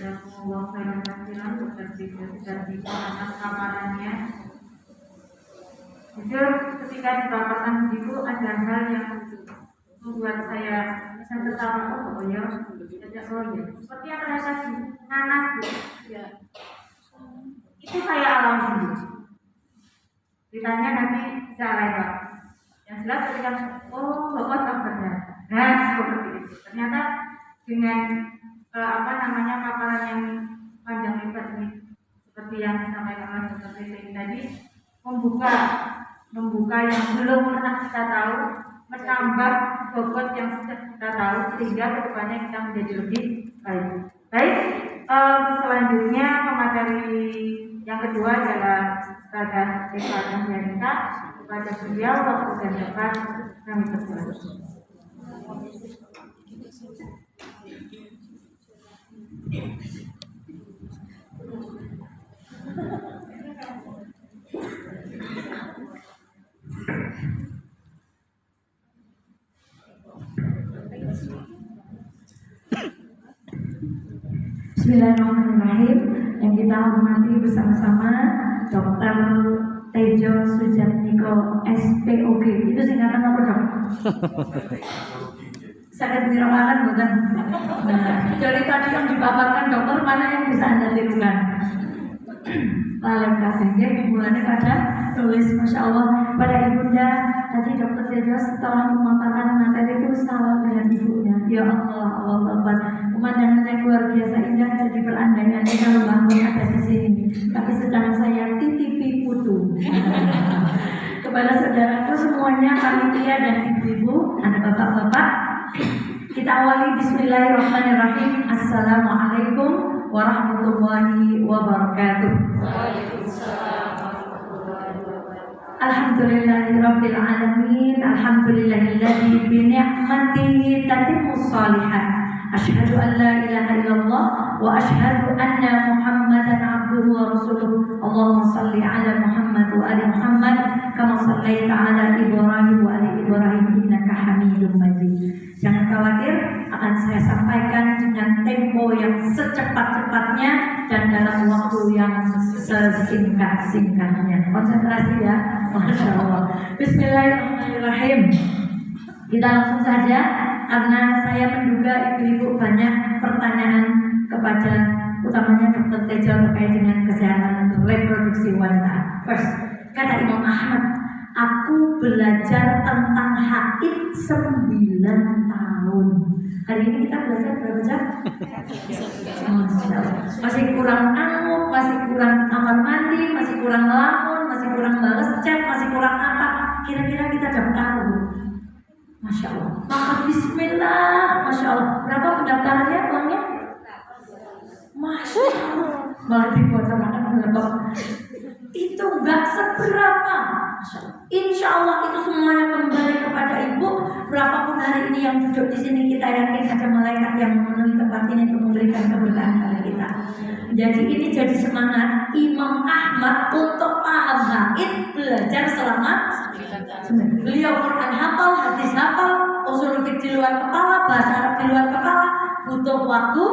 jazakumullah khairan katsiran dan atas paparannya. Jujur ketika dipaparkan begitu ada hal yang membuat saya tertawa, oh ya, seperti yang saya tadi nanas ya. Itu saya alami sendiri. Ditanya nanti bisa lewat. Yang jelas ketika bapak kabarnya. Nah seperti itu. Ternyata dengan paparan yang panjang lebar ini, seperti yang disampaikan oleh Dr. Titi tadi, membuka yang belum pernah kita tahu, menambah bobot yang sudah kita tahu, sehingga kedepannya kita menjadi lebih baik. Baik, selanjutnya pemateri yang kedua adalah Ustazah Eva Nahyanita. Kepada beliau waktu dan tempat kami persilakan. Bismillahirrahmanirrahim. Yang kita hormati bersama-sama Dr. Tejo Sujatmiko SPOG. Itu singkatan apa dok? Sakit dirawakan bukan? Nah, dari tadi yang dipaparkan dokter mana yang bisa anda tirukan? Lalu kasihnya hubungannya pada tulis Masya Allah pada ibunda tadi Dr. Tejo setelah memaparkan materi itu salam dengan ibunya. Ya Allah, Allah Akbar. Pemandangan yang luar biasa indah jadi berandai-andai kalau bangun ada di sini. Tapi sedang saya titipi putu kepada saudaraku semuanya, panitia dan ibu-ibu, ada bapak-bapak. Kita awali Bismillahirrahmanirrahim. Assalamualaikum warahmatullahi wabarakatuh. Alhamdulillahirabbil alamin. Alhamdulillahilladzi bi ni'matihi tatimmus shalihat. Asyhadu an la ilaha illallah wa asyhadu anna Muhammadan abduhu wa rasuluh. Allahumma shalli ala Muhammad wa ali Muhammad kama shallaita ala Ibrahim wa ali Ibrahim innaka Hamidum Majid. Jangan khawatir, akan saya sampaikan dengan tempo yang secepat-cepatnya dan dalam waktu yang sesingkat-singkatnya. Konsentrasi ya, Masya Allah. Bismillahirrahmanirrahim. Kita langsung saja, karena saya menduga ibu-ibu banyak pertanyaan kepada utamanya Dr. Tejo terkait dengan kesehatan reproduksi wanita. First, kata Imam Ahmad, aku belajar tentang haid 9 tahun. Hari ini kita belajar berapa jam? Masih kurang anguk, masih kurang kamar mandi, masih kurang ngelamun, masih kurang balas chat, masih kurang apa? Kira-kira kita dapat tahu. Masya Allah. Maka Bismillah, Masya Allah. Berapa pendaftarannya uangnya? Masya Allah. Malah dibuat-buatkan berapa? Itu enggak seberapa. Insya Allah itu semuanya kembali kepada ibu. Berapapun hari ini yang duduk di sini, kita yakin ada malaikat yang memenuhi tempat ini untuk memberikan keberkahan pada kita. Jadi ini jadi semangat Imam Ahmad untuk paham haid belajar selama 9. Beliau Quran hafal, hadis hafal, usul fikih di luar kepala, bahasa Arab di luar kepala, butuh waktu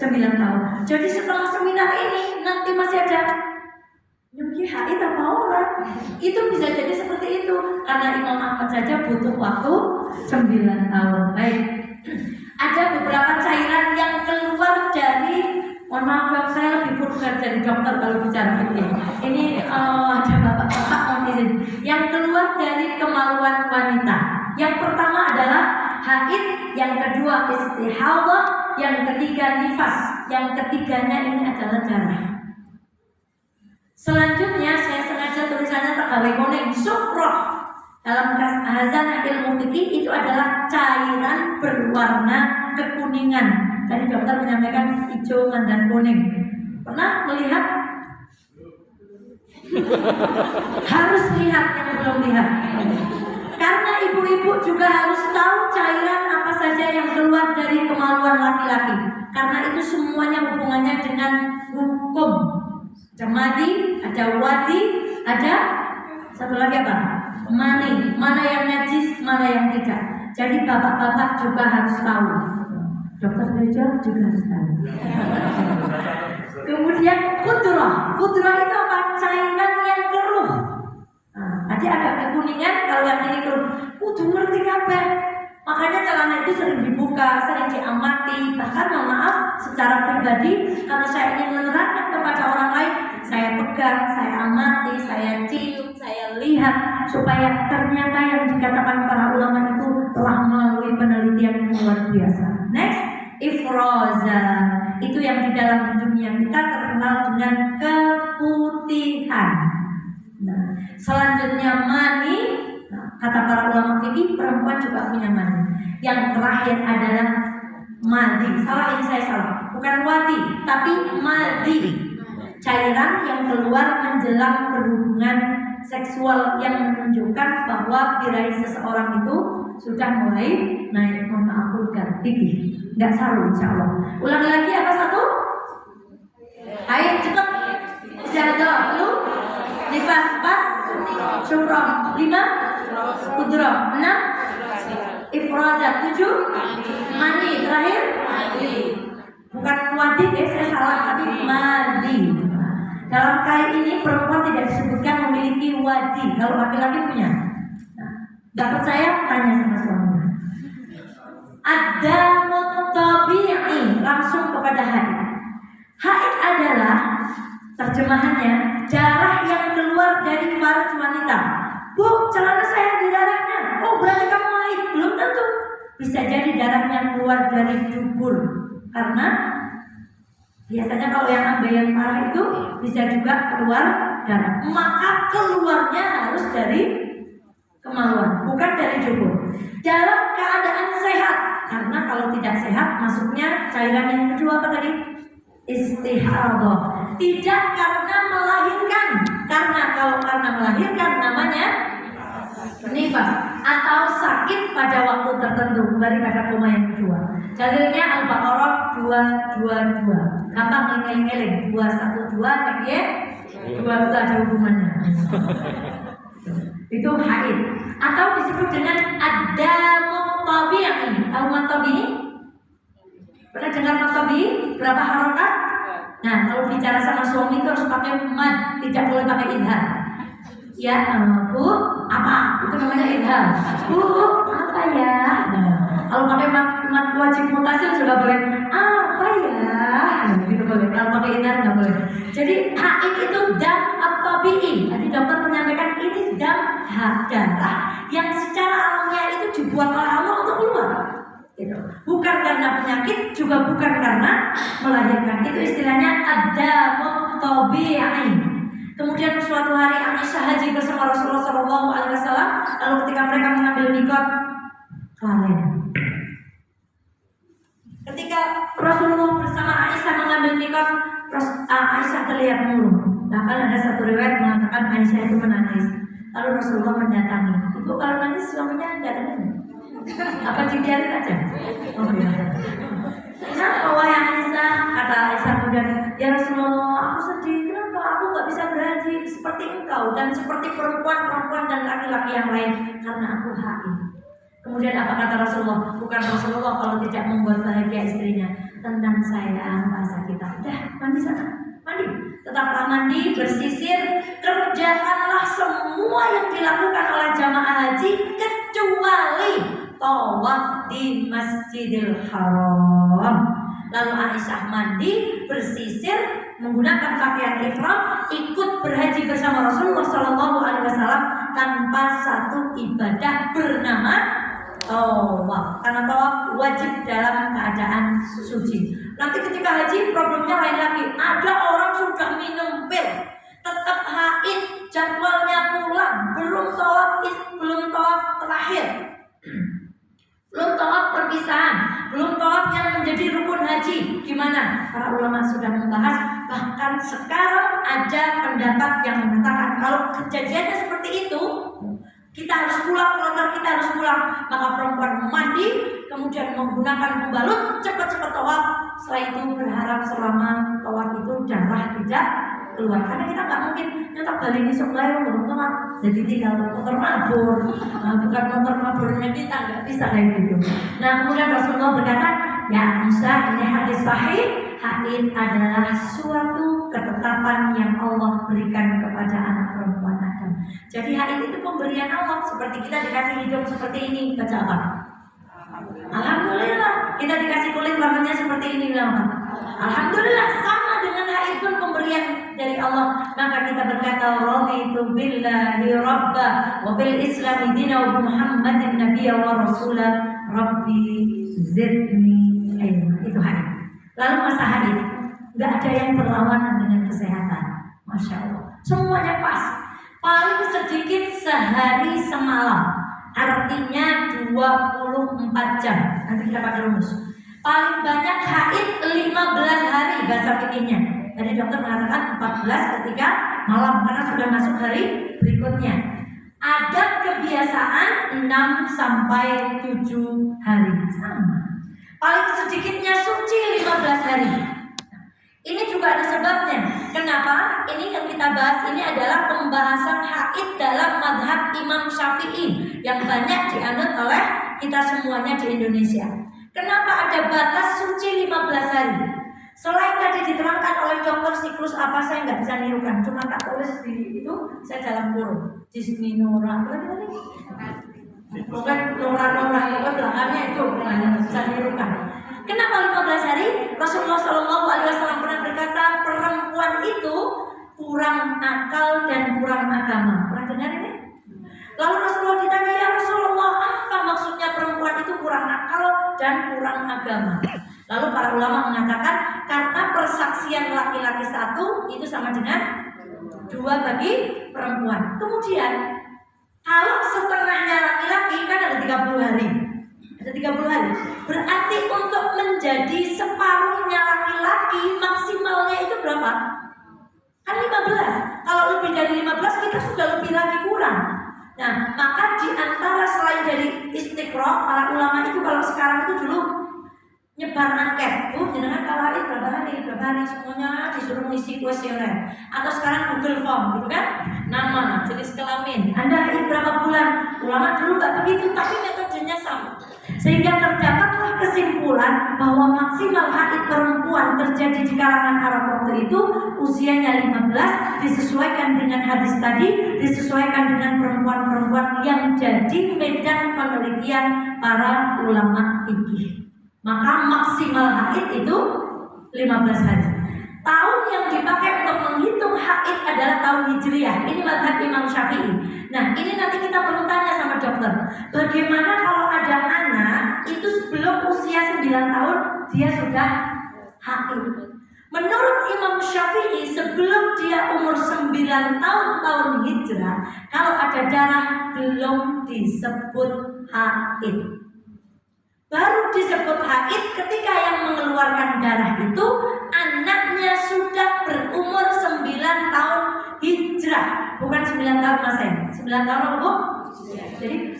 9 tahun. Jadi setelah seminar ini nanti masih ada nyuki haid apa orang? Itu bisa jadi seperti itu karena Imam Ahmad saja butuh waktu 9 tahun. Baik, ada beberapa cairan yang keluar dari, mohon maaf saya lebih vulgar dari dokter kalau bicara ini ada bapak-bapak mohon izin, yang keluar dari kemaluan wanita. Yang pertama adalah haid, yang kedua istihadah, yang ketiga nifas, yang ketiganya ini adalah darah. Selanjutnya saya sengaja tulisannya tergawe kuning, sufroh. Dalam khazanah ilmu fikih itu adalah cairan berwarna kekuningan. Tadi dokter menyampaikan hijau, dan kuning. Pernah melihat? Harus lihat yang belum lihat. Karena ibu-ibu juga harus tahu cairan apa saja yang keluar dari kemaluan laki-laki. Karena itu semuanya hubungannya dengan hukum. Ada madi, ada wadi, ada satu lagi apa? Mani. Mana yang najis, mana yang tidak. Jadi bapak-bapak juga harus tahu. Dokter bedah juga harus tahu. Kemudian kudrah itu apa? Cairan yang keruh. Nanti agak kekuningan, kalau yang ini keruh. Kudu ngerti kabeh. Makanya celana itu sering dibuka, sering diamati. Bahkan mohon maaf, secara pribadi, karena saya ingin menerangkan kepada orang lain, saya pegang, saya amati, saya cium, saya lihat, supaya ternyata yang dikatakan para ulama itu telah melalui penelitian yang luar biasa. Next, ifroza, itu yang di dalam dunia kita terkenal dengan keputihan. Nah, selanjutnya mani. Kata para ulama fikih, perempuan juga punya mani. Yang terakhir adalah madhi. Salah, ini saya salah. Bukan wadi, tapi madhi. Cairan yang keluar menjelang berhubungan seksual yang menunjukkan bahwa birahi seseorang itu sudah mulai naik. Mohon maaf, bukan fikih. Nggak saru, insya Allah. Ulangi lagi, apa satu? Ayo cepat. Istiadah, lu nifas 4, syurah 5, kudrah 6, ifrazat 7, mani terakhir. Bukan wadi ya, saya salah, tapi madi. Dalam kait ini perempuan tidak disebutkan memiliki wadi, kalau laki-laki punya. Gak percaya, tanya sama suaminya. Ada mutabi'i, langsung kepada haid. Haid adalah terjemahannya darah yang keluar dari farj wanita. Bu, celana saya di darahnya. Oh, berarti kamu haid? Belum tentu. Bisa jadi darahnya keluar dari dubur. Karena biasanya kalau yang ambil yang parah itu bisa juga keluar darah. Maka keluarnya harus dari kemaluan, bukan dari dubur. Dalam keadaan sehat. Karena kalau tidak sehat, masuknya cairan yang kedua apa tadi? Istihadah. Tidak karena melahirkan. Karena melahirkan namanya nifas atau sakit pada waktu tertentu, daripada koma yang kedua. Dalilnya Al-Baqarah 222. Gampang ngeling-ngeling. 212 ya. 22 ada hubungannya. Itu haid. Atau disebut dengan ad-damu tabi'i. Tahu tabi'i? Pernah dengar tabi'i? Berapa harokat? Nah, kalau bicara sama suami itu harus pakai mad, tidak boleh pakai idhar. Ya, Bu, apa? Itu namanya idhar. Bu, apa ya? Nah, kalau pakai mad wajib mutasil juga boleh. Apa ya? Nah, gitu boleh. Kalau pakai idhar nggak boleh. Jadi haid itu dam at-tabi'i. Tadi dokter menyampaikan ini dam darah yang secara alamiah itu dibuat oleh Allah untuk keluar. Gitu. Bukan karena penyakit, juga bukan karena melahirkan. Itu istilahnya ad-damu tabi'i. Kemudian suatu hari Aisyah haji bersama Rasulullah SAW. Lalu ketika mereka mengambil mikot, kalian. Ketika Rasulullah bersama Aisyah mengambil mikot, Aisyah terlihat murung. Bahkan ada satu riwayat mengatakan Aisyah itu menangis. Lalu Rasulullah mendatangi. Ibu kalau nangis suaminya datangin. Apa dibiarin aja? Oh ya. Kenapa wahai Aisyah? Kata Aisyah kemudian, ya Rasulullah, aku sedih. Kenapa aku nggak bisa berhaji seperti engkau dan seperti perempuan dan laki-laki yang lain? Karena aku haid. Kemudian apa kata Rasulullah? Bukan Rasulullah kalau tidak membuat bahagia istrinya. Tenang sayang, bahasa kita. Udah mandi sana, mandi. Tetaplah mandi, bersisir, kerjakanlah semua yang dilakukan oleh jamaah haji kecuali tawaf di Masjidil Haram. Lalu Aisyah mandi, bersisir, menggunakan pakaian ihram, ikut berhaji bersama Rasulullah SAW tanpa satu ibadah bernama tawaf. Karena tawaf wajib dalam keadaan suci. Nanti ketika haji problemnya lain lagi. Ada orang sudah minum pil, tetap haid, jadwalnya pulang, belum tawaf terakhir. Belum tawaf perpisahan, belum tawaf yang menjadi rukun haji. Gimana? Para ulama sudah membahas. Bahkan sekarang ada pendapat yang mengatakan kalau kejadiannya seperti itu, kita harus pulang, kloter kita harus pulang. Maka perempuan mandi, kemudian menggunakan pembalut, cepat-cepat tawaf. Setelah itu berharap selama tawaf itu darah tidak keluar. Karena kita nggak mungkin nyetak balik ini sebelah belum tawaf. Jadi tinggal motor mabur, bukan motor maburnya kita, nggak bisa kayak gitu. Nah kemudian Rasulullah berkata, Ya Musa, ini hadis sahih. Haid adalah suatu ketetapan yang Allah berikan kepada anak perempuan Adam. Jadi haid itu pemberian Allah. Seperti kita dikasih hidup seperti ini, baca apa? Alhamdulillah. Kita dikasih kulit warnanya seperti ini, bilang apa? Alhamdulillah. Sama dengan haid pun pemberian dari Allah. Maka kita berkata, raditu billahi rabba wa bil islami dina wa Muhammadin nabiyya wa rasulah rabbi zidni ilma. Itu haid. Lalu masa haid, nggak ada yang berlawanan dengan kesehatan, masya Allah. Semuanya pas. Paling sedikit sehari semalam, artinya 24 jam. Nanti kita pakai rumus. Paling banyak haid 15 hari bahasa fikihnya. Tadi dokter mengatakan 14 ketika malam karena sudah masuk hari berikutnya. Ada kebiasaan 6 sampai 7 hari sama. Paling sedikitnya suci 15 hari. Ini juga ada sebabnya. Kenapa? Ini yang kita bahas ini adalah pembahasan haid dalam mazhab Imam Syafi'i yang banyak dianut oleh kita semuanya di Indonesia. Kenapa ada batas suci 15 hari? Selain tadi diterangkan oleh dokter siklus apa saya nggak bisa nirukan, cuma tak tulis di itu saya dalam kurung. Disminora, bukan Nora, belakangnya itu hanya bisa nirukan. Kenapa 15 hari? Rasulullah SAW pernah berkata perempuan itu kurang akal dan kurang agama. Pernah dengar ini? Lalu Rasulullah ditanya, ya Rasulullah, apa maksudnya perempuan itu kurang akal dan kurang agama? Lalu para ulama mengatakan karena persaksian laki-laki satu itu sama dengan 2 bagi perempuan. Kemudian kalau setengahnya laki-laki kan ada 30 hari. Ada 30 hari. Berarti untuk menjadi separuhnya laki-laki maksimalnya itu berapa? Kan 15. Kalau lebih dari 15 kita sudah lebih lagi kurang. Nah, maka di antara selain dari istiqra, para ulama itu kalau sekarang itu dulu nyebar angket, jenengan kalau haid berapa hari, semuanya disuruh ngisi kuesioner. Atau sekarang Google Form, gitu kan? Nama, jenis kelamin, Anda haid berapa bulan? Ulama dulu nggak begitu, tapi metodenya sama. Sehingga terdapatlah kesimpulan bahwa maksimal haid perempuan terjadi di kalangan Arab waktu itu usianya 15, disesuaikan dengan hadis tadi, disesuaikan dengan perempuan-perempuan yang jadi medan penelitian para ulama fikih. Maka maksimal haid itu 15 hari. Tahun yang dipakai untuk menghitung haid adalah tahun Hijriah. Ini mazhab Imam Syafi'i. Nah, ini nanti kita perlu tanya sama dokter. Bagaimana kalau ada anak itu sebelum usia 9 tahun dia sudah haid? Menurut Imam Syafi'i sebelum dia umur 9 tahun hijrah, kalau ada darah belum disebut haid. Baru disebut haid ketika yang mengeluarkan darah itu anaknya sudah berumur 9 tahun hijrah. Bukan 9 tahun Masehi. 9 tahun apa, Bu? Jadi,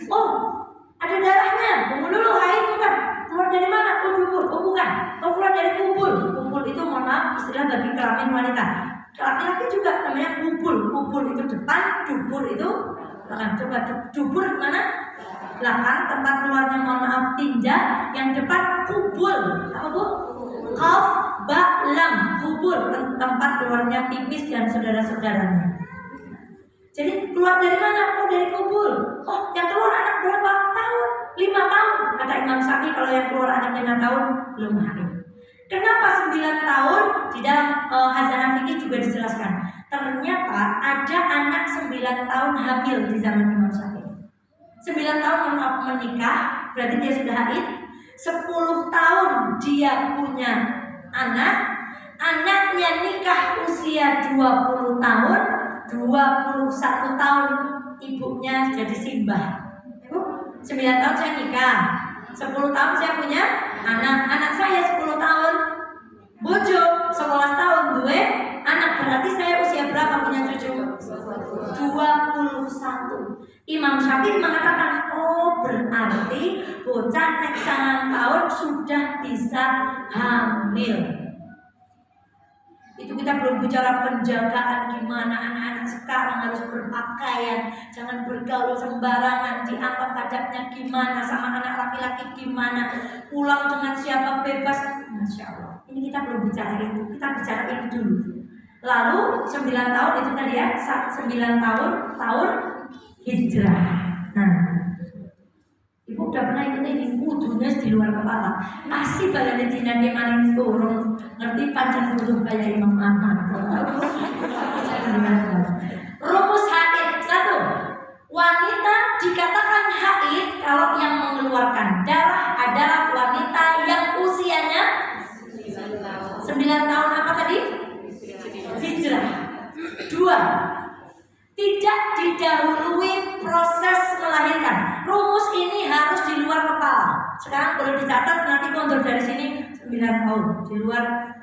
ada darahnya. Tunggu dulu, haid bukan. Keluar dari mana? Dubur. Bukan. Keluar dari kubul. Kubul itu mohon maaf istilah bagi kelamin wanita. Laki-laki juga namanya kubul. Kubul itu depan, dubur itu belakang. Coba dubur mana? Belakang, tempat keluarnya mohon maaf tinja. Yang depan kubul. Apa, Bu? Qaf, ba, lam. Kubul, tempat keluarnya pipis dan saudara-saudaranya. Jadi keluar dari mana? Dari kubul. Yang keluar anak berapa tahun? 5 tahun. Kata Imam Syafi'i kalau yang keluar anak 5 tahun belum haid. Kenapa 9 tahun? Di dalam Khazanah Fikih juga dijelaskan. Ternyata ada anak 9 tahun hamil di zaman Imam Syafi'i. 9 tahun menikah, berarti dia sudah haid. 10 tahun dia punya anak. Anaknya nikah usia 20 tahun. 21 tahun ibunya jadi simbah. 9 tahun saya nikah, 10 tahun saya punya anak. Anak saya 10 tahun bojo, 11 tahun duwe anak. Berarti saya usia berapa punya cucu? 21. Imam Syafi'i mengatakan, berarti bocah nek 9 tahun sudah bisa hamil. Itu kita belum bicara penjagaan gimana anak-anak sekarang harus berpakaian, jangan bergaul sembarangan, diangkat pajaknya gimana, sama anak laki-laki gimana, pulang dengan siapa bebas. bicara itu. Kita bicara ini dulu. Lalu 9 tahun itu tadi ya, 9 tahun hijrah. Nah, ibu udah pernah ikut ini, kudunya di luar kepala. Asih badannya Cina dia maling turun, ngerti panjang butuh kayak Imam Ahmad. Rumus haid 1. Wanita dikatakan haid kalau yang mengeluarkan darah adalah wanita yang usianya 9 tahun apa tadi? Hijrah. 2. Tidak didahului proses melahirkan. Rumus ini harus di luar kepala. Sekarang boleh dicatat, nanti kontur dari sini 9 tahun di luar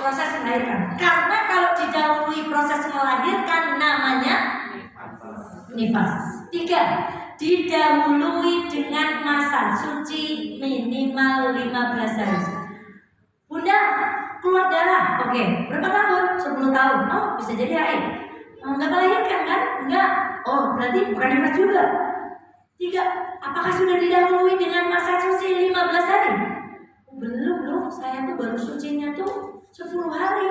proses melahirkan. Karena kalau didahului proses melahirkan namanya nifas. 3. Didahului dengan masa suci minimal 15 hari. Bunda keluar darah, oke. Berapa tahun? 10 tahun. Oh, bisa jadi haid. Enggak melahirkan kan? Enggak. Oh, berarti bukan nifas juga. 3. Apakah sudah didahului dengan masa suci 15 hari? Belum loh, saya tuh baru sucinya tuh 10 hari.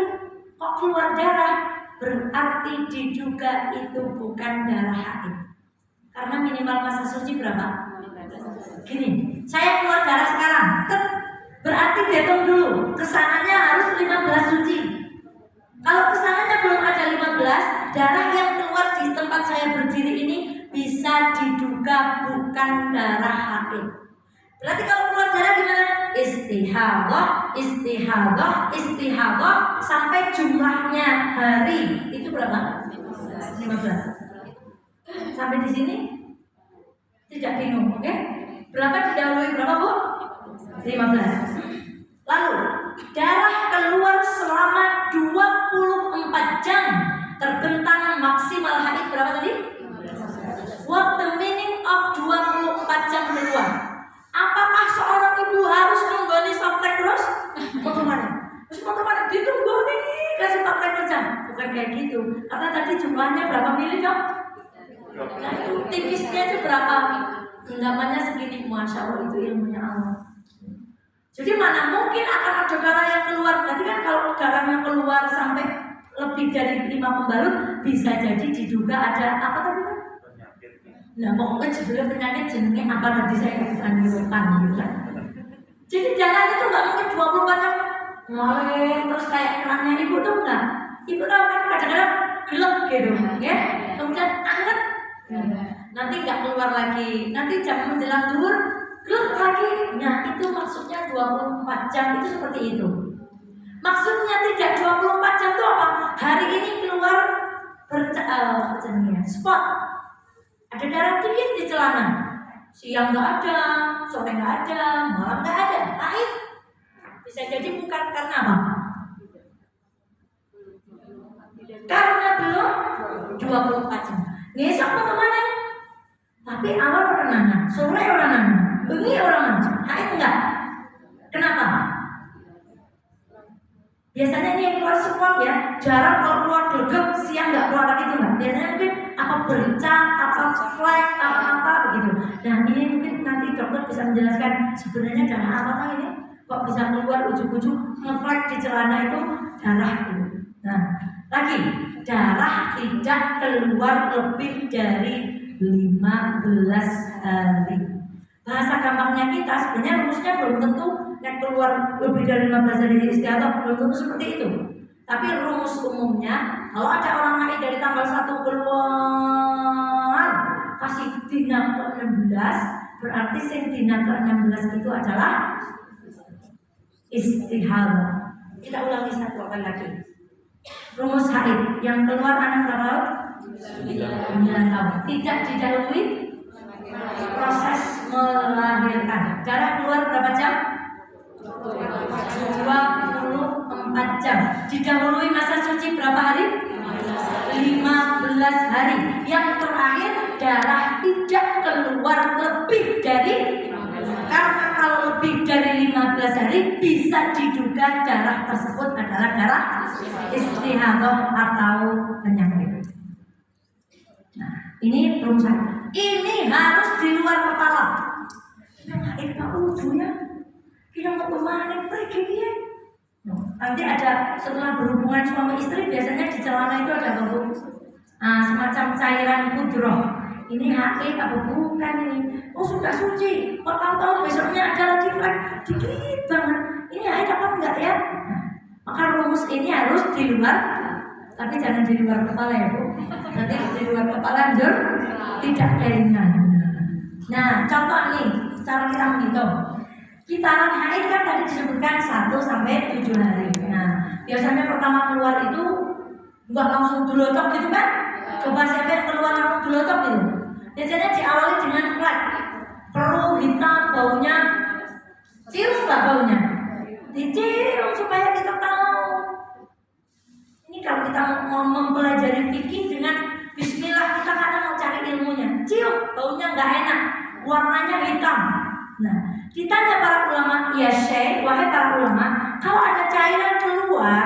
Kok keluar darah? Berarti diduga itu bukan darah haid. Karena minimal masa suci berapa? Gini, saya keluar darah sekarang. Berarti hitung dulu, kesananya harus 15 suci. Kalau kesananya belum ada 15, darah yang keluar di tempat saya berdiri ini bisa diduga bukan darah haid. Berarti kalau keluar darah gimana? Istihadah sampai jumlahnya hari itu berapa? 15. Sampai di sini tidak bingung, oke? Berapa didahului berapa, Bu? 15. Lalu darah keluar selama 24 jam terbentang maksimal haid berapa tadi? What the meaning of 24 jam keluar? Apakah seorang ibu harus nunggoni softtek terus? Mau kemana? Ditunggu nih kasih 4 jam. Bukan kayak gitu. Karena tadi jumlahnya berapa mili dong? Nah itu tipisnya itu berapa? Genggamannya segini. Masya Allah, itu ilmunya Allah. Jadi mana mungkin akan ada darah yang keluar. Berarti kan kalau darahnya keluar sampai lebih dari 5 pembalut, bisa jadi diduga ada apa tadi? Nah pokoknya judulnya penyakit jenenge apa tadi saya katakan gitu kan. Jadi darah itu nggak mungkin 24 jam ngalir terus kayak kerannya ibu tuh enggak. Ibu tahu kan kadang-kadang gelap gitu, ya. Kemudian anget, nanti nggak keluar lagi. Nanti jam menjelang zuhur gelap lagi. Nah itu maksudnya 24 jam itu seperti itu. Maksudnya tidak 24 jam itu apa? Hari ini keluar spot. Ada darah dikit di celana. Siang nggak ada, sore nggak ada, malam nggak ada. Haid. Bisa jadi bukan karena apa? Karena belum 24 jam. Ngesok mau kemana? Tapi awal orang nana, sore orang nana, bengi orang nana. Haid enggak? Kenapa? Biasanya ini yang keluar semua ya, jarang kalau keluar degep, siang nggak keluar lagi itu nggak. Biasanya mungkin apa bercak, apa flek, apa begitu. Nah ini mungkin nanti dokter bisa menjelaskan sebenarnya darah apa ini kok bisa keluar ujung-ujung ngeflek di celana itu darah itu. Nah lagi darah tidak keluar lebih dari 15 hari. Bahasa gampangnya kita sebenarnya rumusnya belum tentu yang keluar lebih dari 15 hari istiadah belum tentu seperti itu. Tapi rumus umumnya kalau ada orang haid dari tanggal 1 keluar kasih dina ke-16 berarti sing dina ke-16 itu adalah istihadah. Kita ulangi 1 kali lagi. Rumus haid yang keluar anak berapa? 9 tahun. Tidak didahului proses melahirkan. Darah keluar berapa jam? 24 jam. Didahului masa suci berapa hari? 15 hari. Yang terakhir darah tidak keluar lebih dari, karena kalau lebih dari 15 hari bisa diduga darah tersebut adalah darah istihadah atau penyakit. Nah, ini rumusan. Ini harus di luar kepala. Kita nggak ujungnya. Kita mau kemana pergi dia? Nanti ada setelah berhubungan suami istri biasanya di celana itu ada apa Bu? Semacam cairan kudroh. Ini haid apa bukan ini? Oh sudah suci. Kok tahu-tahu besoknya ada lagi flek dikit banget. Ini haid apa enggak ya? Maka rumus ini harus di luar, tapi jangan di luar kepala ya Bu. Nanti di luar kepala tidak keringan. Nah contoh nih cara kita menghitung. Kitaran haid kan tadi disebutkan 1 sampai 7 hari. Nah biasanya pertama keluar itu nggak langsung dulotok gitu kan? Coba siapa yang keluar langsung dulotok gitu? Biasanya diawali dengan flek, keruh, hitam, baunya, cium nggak baunya? Dicium supaya kita tahu. Ini kalau kita mau mempelajari fikih dengan Bismillah, kita kadang mau cari ilmunya. Cium, baunya nggak enak, warnanya hitam. Nah, ditanya para ulama, ya Syekh, wahai para ulama, kalau ada cairan keluar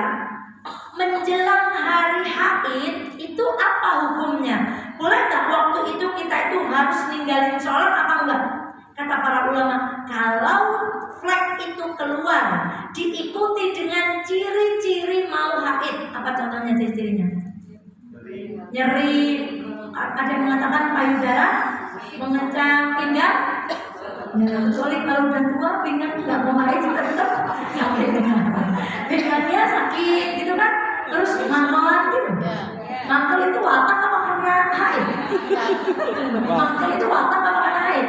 menjelang hari haid, itu apa hukumnya? Boleh tak waktu itu kita itu harus ninggalin sholat apa enggak? Kata para ulama, kalau flek itu keluar diikuti dengan ciri-ciri mau haid, apa contohnya ciri-cirinya? Nyeri, ada yang mengatakan payudara, mengecang pinggang. Ya, kecuali kalau udah tua pinggang nggak mau haid juga tetap sakit. Pinggangnya sakit gitu kan? Terus mantelan gitu. Mantel itu watak apa karena haid? Mantel itu watak apa karena haid?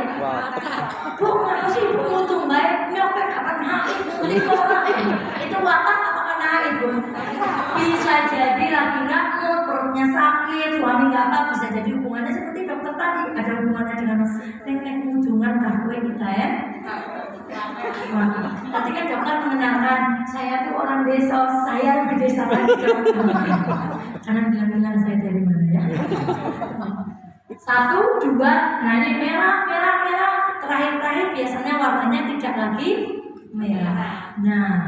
Bu, kenapa sih ibu mutung baik? Nyopet kapan haid? Ini orang itu watak apa karena haid Bu? Bisa jadi lagi nggak mood, perutnya sakit, suami nggak apa, bisa jadi hubungannya seperti dokter tadi, ada hubungannya dengan nek hubungan kahwe kita ya. Tadi kan dokter mengenalkan saya tuh orang desa, saya lebih desa lagi. Jangan bilang-bilang saya dari mana ya. 1, 2, nah ini merah. Terakhir biasanya warnanya tidak lagi merah. Nah,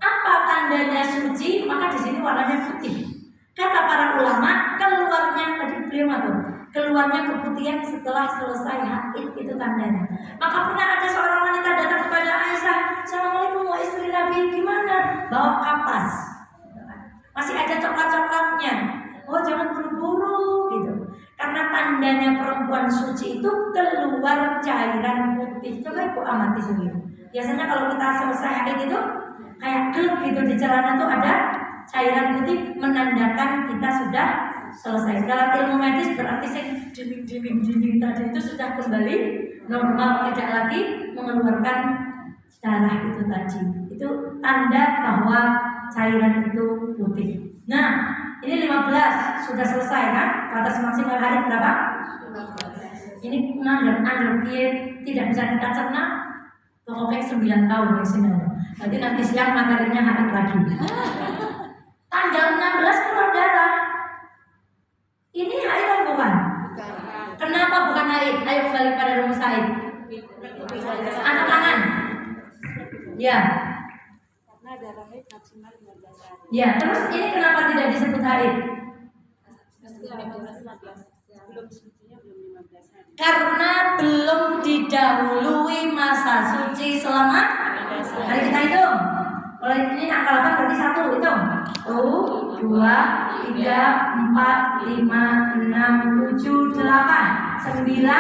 apa tandanya suci? Maka di sini warnanya putih. Kata para ulama, keluarnya tadi beliau tuh, keluarnya keputihan setelah selesai haid itu tandanya. Maka pernah ada seorang wanita datang kepada Aisyah, Assalamualaikum wa istri Nabi, gimana? Bawa kapas, masih ada coklat-coklatnya. Oh jangan buru-buru gitu. Karena tandanya perempuan suci itu keluar cairan putih. Coba ibu amati sendiri. Biasanya kalau kita selesai haid itu kayak klub gitu di celana tuh ada cairan putih menandakan kita sudah selesai. Dalam ilmu medis berarti dinding tadi itu sudah kembali normal, tidak lagi mengeluarkan darah itu tadi. Itu tanda bahwa cairan itu putih. Nah, ini 15 sudah selesai kan? Batas maksimal haid berapa? Ini anggap tidak bisa kita cerna. Pokoknya 9 tahun maksimal. Berarti nanti siang materinya haid lagi. Tanggal 16 keluar darah. Ini haid atau bukan? Kenapa bukan haid? Ayo kembali pada rumus haid. Angkat tangan. Ya. Karena darah haid maksimal 15 hari. Ya, terus ini kenapa tidak disebut haid? Belum sucinya belum 15 hari. Karena belum didahului masa suci selama hari kita hitung. Kalau ini angka 8 berarti 1 hitung. 1, 2, 3, 4, 5, 6, 7, 8, 9,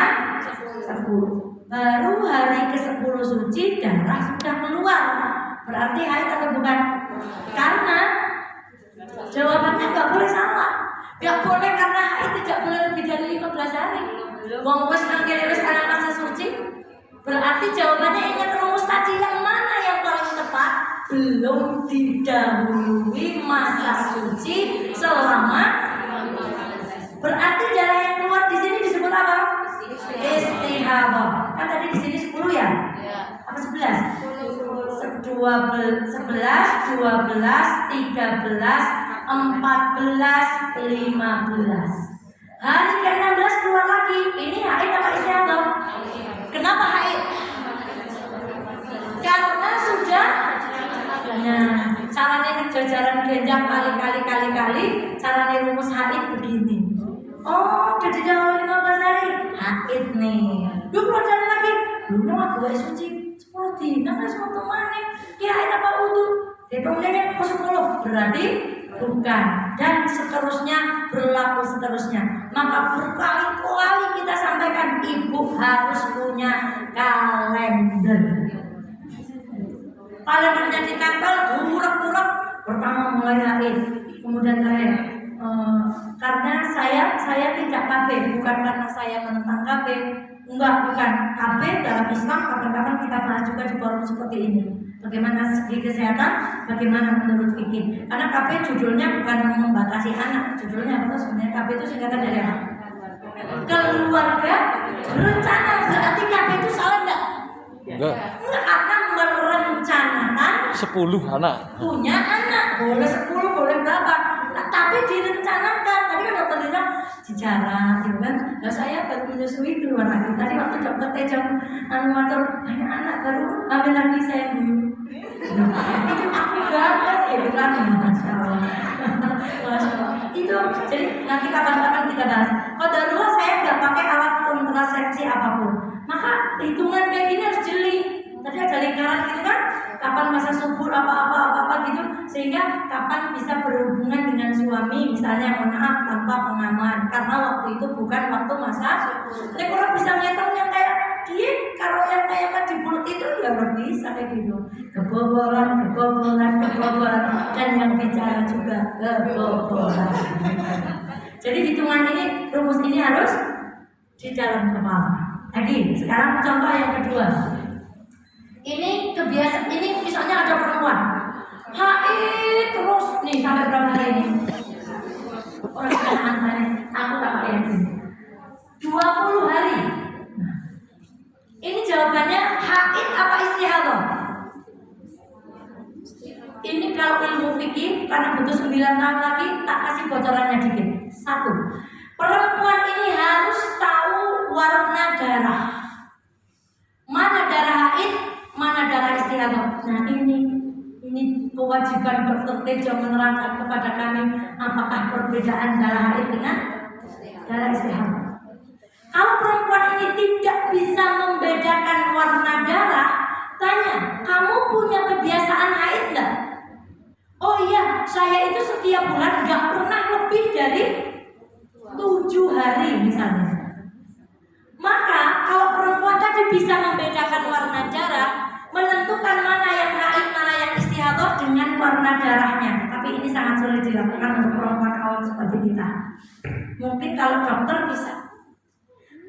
10. Baru hari ke-10 suci darah sudah keluar. Berarti haid atau bukan? Karena jawabannya nggak boleh salah. Nggak boleh karena haid tidak boleh lebih dari 15 hari. Wong wis nang kene wis ana masa suci. Berarti jawabannya ingat rumus tadi yang mana yang paling tepat? Belum didahului masa suci selama. Berarti darah yang keluar di sini disebut apa? Istihadah. Kan tadi di sini 10 ya? Apa 11? 11, 12, 13, 14, 15. Hari ke-16 keluar lagi. Ini haid apa istihadah? Kenapa haid? Karena sudah. Nah, caranya kejajaran genjang kali. Caranya rumus haid begini. Oh, udah didahului 15 hari. Haid nih. Duh, keluar darah lagi. Belum aku suci. 10 dina kan semua mana? Kira haid apa wudu? Hitungnya yang ke-10 berarti bukan, dan seterusnya berlaku seterusnya. Maka berkali-kali kita sampaikan, ibu harus punya kalender. Kalendernya ditempel, urek-urek. Pertama mulai haid, kemudian terakhir. Karena saya tidak KB, bukan karena saya menentang KB, bukan KB dalam Islam. Kapan-kapan kita bahas juga di forum seperti ini. Bagaimana segi kesehatan, bagaimana menurut fikih. Karena KB judulnya bukan membatasi anak, judulnya apa sebenarnya? KB itu singkatan dari apa? Keluarga berencana. Berarti KB itu salah enggak? Enggak. Enggak, karena merencanakan 10 anak. punya anak. Boleh 10, boleh berapa? Nah, tapi direncanakan. Tadi kan dokter bilang sejarah, gitu kan? Nah, saya baru menyusui keluar lagi. Tadi waktu dokter Tejong animator banyak anak baru ambil lagi saya dulu. Itu aku banget ya bilang, masya Allah. Masya Allah. Itu jadi nanti kapan-kapan kita bahas. Kalau darurat saya nggak pakai alat kontrasepsi apapun. Maka hitungan kayak gini harus jeli. Tadi ada lingkaran gitu kan, kapan masa subur apa gitu, sehingga kapan bisa berhubungan dengan suami, misalnya maaf tanpa pengaman, karena waktu itu bukan waktu masa. Nek orang bisa ngitung yang kayak dia, kalau yang kayak di mulut itu ya nggak bisa kayak gitu. Kebobolan, dan yang bicara juga kebobolan. Jadi hitungan ini, rumus ini harus di dalam kepala. Lagi, sekarang contoh yang kedua. Ini kebiasaan, ini misalnya ada perempuan haid terus nih sampai berapa hari ini? Orang angkanya, aku tak pakai ini 20 hari. Ini jawabannya haid apa istihadah? Ini kalau ilmu fikih, karena butuh 9 tahun lagi, tak kasih bocorannya dikit. 1. Perempuan ini harus tahu warna darah. Mana darah haid, mana darah istihadah. Nah ini kewajiban dokter Tejo menerangkan kepada kami apakah perbedaan darah haid dengan darah istihadah. Kalau perempuan ini tidak bisa membedakan warna darah, tanya, kamu punya kebiasaan haid enggak? Oh iya, saya itu setiap bulan enggak pernah lebih dari 7 hari misalnya. Maka kalau perempuan tadi bisa membedakan warna darah, menentukan mana yang haid, mana yang istihadah dengan warna darahnya. Tapi ini sangat sulit dilakukan untuk perempuan awam seperti kita. Mungkin kalau dokter bisa.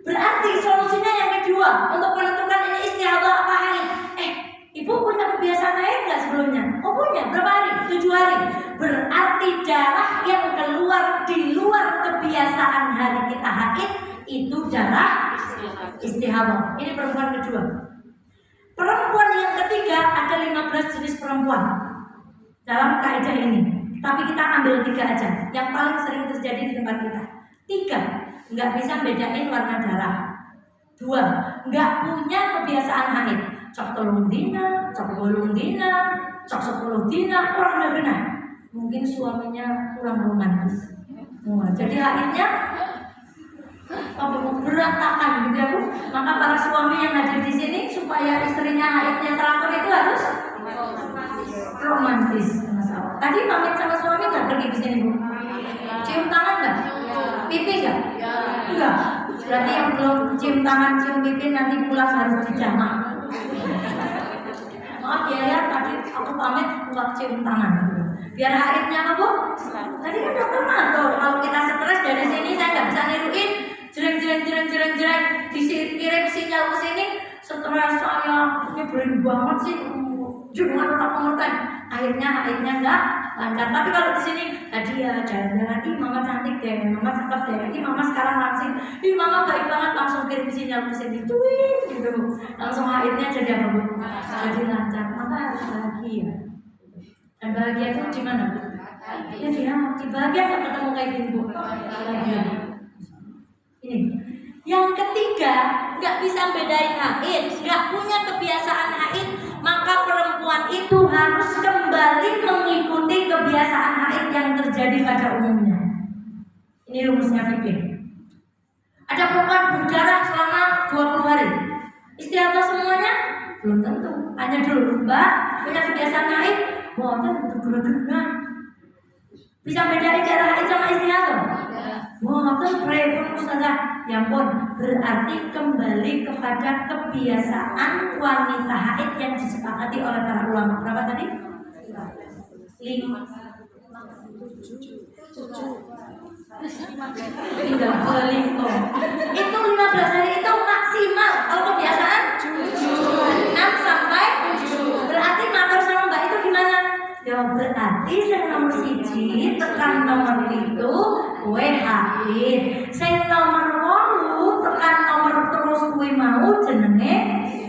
Berarti solusinya yang kedua, untuk menentukan ini istihadah apa haid. Ibu punya kebiasaan haid nggak sebelumnya? Oh punya, berapa hari? 7 hari. Berarti darah yang keluar di luar kebiasaan hari kita haid itu darah istihadah. Ini perempuan kedua. Perempuan yang ketiga, ada 15 jenis perempuan dalam kaidah ini. Tapi kita ambil 3 aja, yang paling sering terjadi di tempat kita. 3, nggak bisa bedain warna darah. 2, nggak punya kebiasaan haid. Cok 3 dina, cok 8 dina, cok 10 dina, orang benar. Mungkin suaminya kurang romantis. Jadi haidnya berantakan gitu ya Bu. Maka para suami yang hadir di sini supaya istrinya haidnya teratur itu harus romantis. Tadi pamit sama suami nggak pergi di sini Bu? Cium tangan nggak? Pipi nggak? Enggak. Berarti yang belum cium tangan, cium pipi nanti pulang harus dijamak. Maaf ya, tadi aku pamit nggak cium tangan. Biar haidnya apa Bu? Tadi kan dokter mantul. Kalau kita stres dari sini saya nggak bisa niruin. Jreng dikirim sinyal ke sini. Stres saya nyebelin banget sih. Jangan tak pengertian. Akhirnya haidnya nggak lancar. Tapi kalau di sini hadiah jalan-jalan, ih mama cantik deh, mama cakep deh, ih mama sekarang langsing, ih mama baik banget, langsung kirim sinyal ke sini, tuing gitu, langsung haidnya jadi apa Bu? Jadi lancar. Maka harus bahagia. Dan bahagia itu di mana? Ya di bahagia nggak ketemu kayak gini Bu? Bahagia. Ini. Yang ketiga, nggak bisa bedain haid, nggak punya kebiasaan haid, maka perempuan itu harus kembali mengikuti kebiasaan haid yang terjadi pada umumnya. Ini rumusnya fikih. Ada perempuan berdarah selama 20 hari. Istihadah semuanya? Belum tentu. Hanya dulu, Mbak, punya kebiasaan haid? Boten gerak-gerak. Bisa bedain darah haid sama istihadah? Boten pripun Ustazah? Ya ampun, berarti kembali kepada kebiasaan wanita haid yang disepakati oleh para ulama. Berapa tadi? 35. Itu 15 hari itu maksimal. Kalau kebiasaan 6 sampai 7. Berarti matur sama Mbak itu gimana? Ya berarti yang nomor 1 tekan nomor itu kue haid. Sing nomor 8 tekan nomor terus kue mau jenenge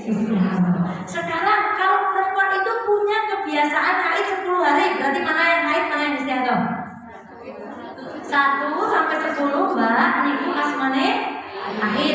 istihadah. Sekarang kalau perempuan itu punya kebiasaan haid 10 hari, berarti mana yang haid, mana yang istihadah? 1 sampai 10 Mbak niku asmane haid.